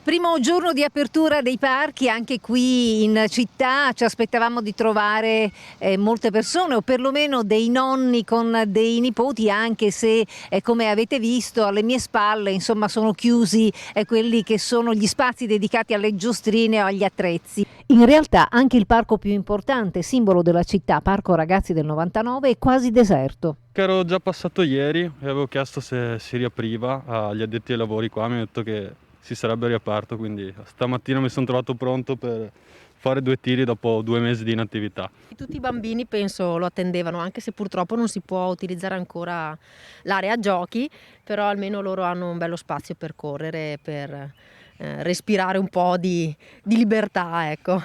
Primo giorno di apertura dei parchi anche qui in città, ci aspettavamo di trovare molte persone o perlomeno dei nonni con dei nipoti, anche se come avete visto alle mie spalle insomma sono chiusi quelli che sono gli spazi dedicati alle giostrine o agli attrezzi. In realtà anche il parco più importante, simbolo della città, Parco Ragazzi del 99, è quasi deserto. Ero già passato ieri e avevo chiesto se si riapriva agli addetti ai lavori qua, mi hanno detto che si sarebbe riaperto, quindi stamattina mi sono trovato pronto per fare 2 tiri dopo 2 mesi di inattività. Tutti i bambini penso lo attendevano, anche se purtroppo non si può utilizzare ancora l'area giochi, però almeno loro hanno un bello spazio per correre, per respirare un po' di libertà, ecco.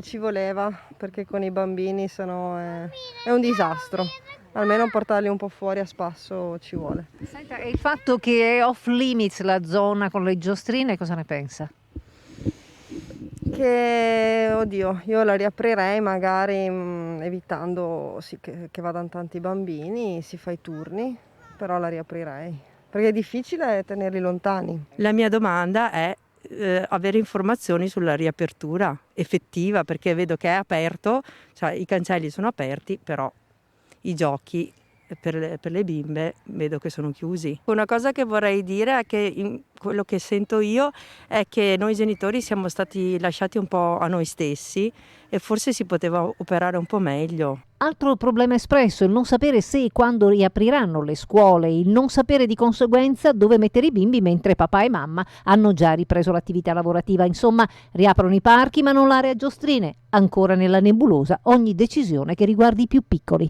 Ci voleva, perché con i bambini sennò è un disastro. Almeno portarli un po' fuori a spasso ci vuole. Senta, e il fatto che è off limits la zona con le giostrine, cosa ne pensa? Oddio, io la riaprirei magari evitando sì, che vadano tanti bambini, si fa i turni, però la riaprirei. Perché è difficile tenerli lontani. La mia domanda è avere informazioni sulla riapertura effettiva, perché vedo che è aperto, cioè i cancelli sono aperti, però i giochi per le bimbe vedo che sono chiusi. Una cosa che vorrei dire è che quello che sento io è che noi genitori siamo stati lasciati un po' a noi stessi e forse si poteva operare un po' meglio. Altro problema espresso, il non sapere se e quando riapriranno le scuole, il non sapere di conseguenza dove mettere i bimbi mentre papà e mamma hanno già ripreso l'attività lavorativa. Insomma, riaprono i parchi ma non l'area giostrine. Ancora nella nebulosa ogni decisione che riguardi i più piccoli.